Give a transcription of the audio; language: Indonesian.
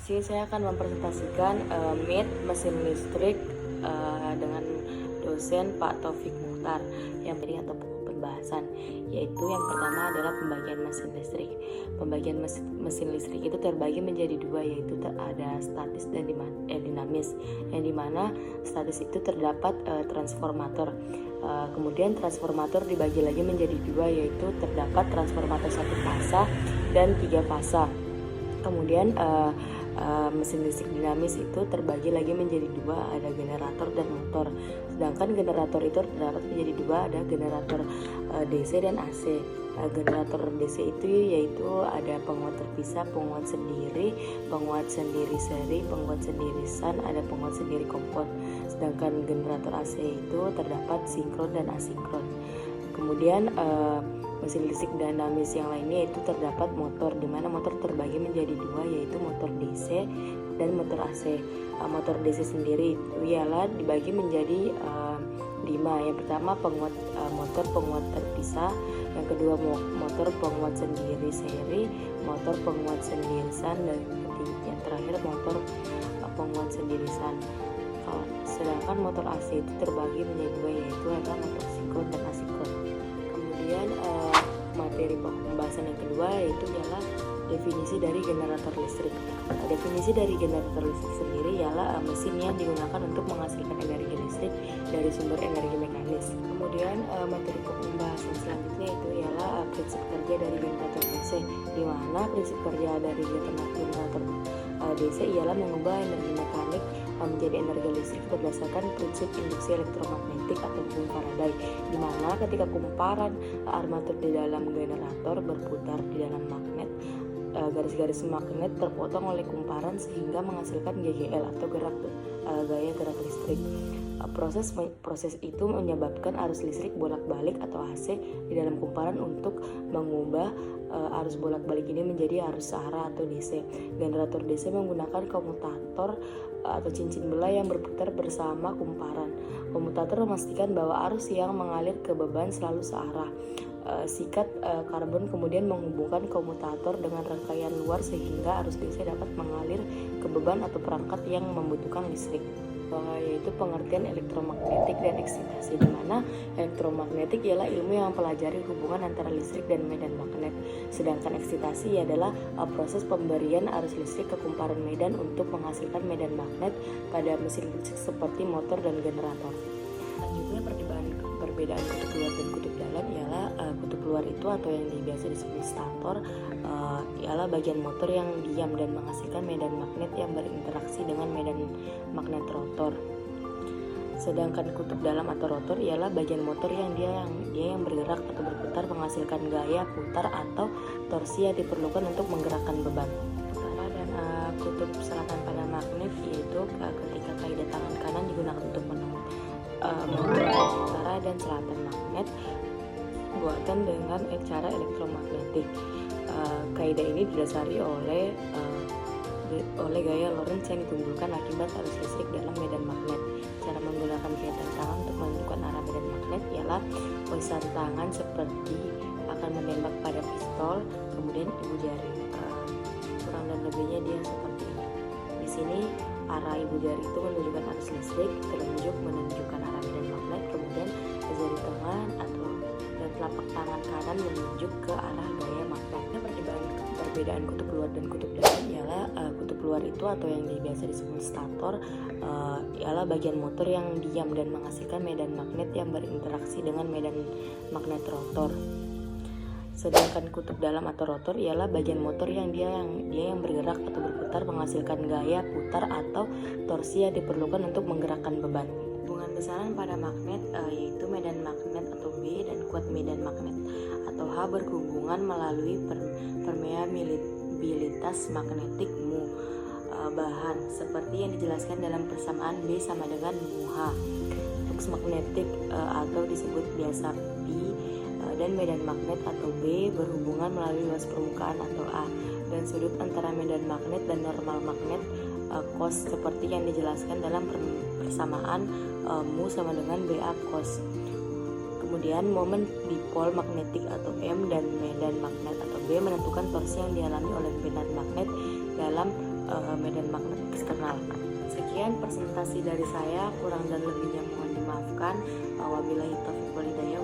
Sini saya akan mempresentasikan MIT mesin listrik dengan dosen Pak Taufik Muchtar yang beri atau pembahasan, yaitu yang pertama adalah pembagian mesin listrik. Pembagian mesin listrik itu terbagi menjadi dua, yaitu ada statis dan dinamis, yang dimana statis itu terdapat transformator. Kemudian transformator dibagi lagi menjadi dua, yaitu terdapat transformator satu fasa dan tiga fasa. Kemudian mesin listrik dinamis itu terbagi lagi menjadi dua, ada generator dan motor. Sedangkan generator itu terdapat menjadi dua, ada generator DC dan AC. Generator DC itu yaitu ada penguat terpisah, penguat sendiri seri, penguat sendiri shunt, ada penguat sendiri kompon. Sedangkan generator AC itu terdapat sinkron dan asinkron. Kemudian mesin listrik dinamis yang lainnya itu terdapat motor, di mana motor terbagi menjadi dua, yaitu motor DC dan motor AC. Motor DC sendiri itu ialah dibagi menjadi 5. Yang pertama motor penguat terpisah, yang kedua motor penguat sendiri seri, motor penguat sendiri shunt, dan yang terakhir motor penguat sendiri shunt. Sedangkan motor AC itu terbagi menjadi dua, yaitu adalah motor sinkron dan asinkron. Kemudian materi pembahasan yang kedua yaitu ialah definisi dari generator listrik. Definisi dari generator listrik sendiri ialah mesin yang digunakan untuk menghasilkan energi listrik dari sumber energi mekanis. Kemudian materi pembahasan selanjutnya itu ialah prinsip kerja dari generator DC, di mana prinsip kerja dari generator DC ialah mengubah energi mekanik menjadi energi listrik berdasarkan prinsip induksi elektromagnetik atau hukum Faraday, di mana ketika kumparan armatur di dalam generator berputar di dalam magnet, garis-garis magnet terpotong oleh kumparan sehingga menghasilkan GGL atau gaya gerak listrik. Proses itu menyebabkan arus listrik bolak-balik atau AC di dalam kumparan untuk mengubah arus bolak-balik ini menjadi arus searah atau DC. Generator DC menggunakan komutator atau cincin belai yang berputar bersama kumparan. Komutator memastikan bahwa arus yang mengalir ke beban selalu searah. Sikat karbon kemudian menghubungkan komutator dengan rangkaian luar sehingga arus DC dapat mengalir ke beban atau perangkat yang membutuhkan listrik. Yaitu pengertian elektromagnetik dan eksitasi, di mana elektromagnetik ialah ilmu yang mempelajari hubungan antara listrik dan medan magnet, sedangkan eksitasi adalah proses pemberian arus listrik ke kumparan medan untuk menghasilkan medan magnet pada mesin listrik seperti motor dan generator. Selanjutnya perbedaan kutub luar dan kutub dalam ialah kutub luar itu atau yang biasa disebut stator ialah bagian motor yang diam dan menghasilkan medan magnet yang berinteraksi dengan medan magnet rotor. Sedangkan kutub dalam atau rotor ialah bagian motor yang bergerak atau berputar menghasilkan gaya putar atau torsi yang diperlukan untuk menggerakkan beban. Utara dan kutub selatan pada magnet yaitu ketika kaidah tangan kanan digunakan untuk menentukan utara dan selatan magnet buatan dengan cara elektromagnetik. Kaidah ini didasari oleh gaya Lorentz yang ditimbulkan akibat arus listrik dalam medan magnet. Cara menggunakan kaidah tangan untuk menentukan arah medan magnet ialah poisan tangan seperti akan menembak pada pistol, kemudian ibu jari. Kurang dan lebihnya dia seperti ini. Di sini arah ibu jari itu menunjukkan arus listrik, telunjuk menunjukkan arah medan magnet, kemudian jari tangan dan telapak tangan kanan menunjuk ke arah gaya magnet. Perbedaan kutub luar dan kutub dalam ialah kutub luar itu atau yang biasa disebut stator ialah bagian motor yang diam dan menghasilkan medan magnet yang berinteraksi dengan medan magnet rotor. Sedangkan kutub dalam atau rotor ialah bagian motor yang bergerak atau berputar menghasilkan gaya putar atau torsi yang diperlukan untuk menggerakkan beban. Hubungan besaran pada magnet yaitu medan magnet atau B dan kuat medan magnet atau H berhubungan melalui permeabilitas magnetik mu bahan seperti yang dijelaskan dalam persamaan B sama dengan mu H. Flux magnetik atau disebut biasa P dan medan magnet atau B berhubungan melalui luas permukaan atau A, dan sudut antara medan magnet dan normal magnet cos seperti yang dijelaskan dalam persamaan mu sama dengan BA cos. Kemudian momen dipol magnetik atau M dan medan magnet atau B menentukan torsi yang dialami oleh medan magnet dalam medan eksternal. Sekian presentasi dari saya, kurang dan lebihnya mohon dimaafkan. Wabillahi taufiq walhidayah.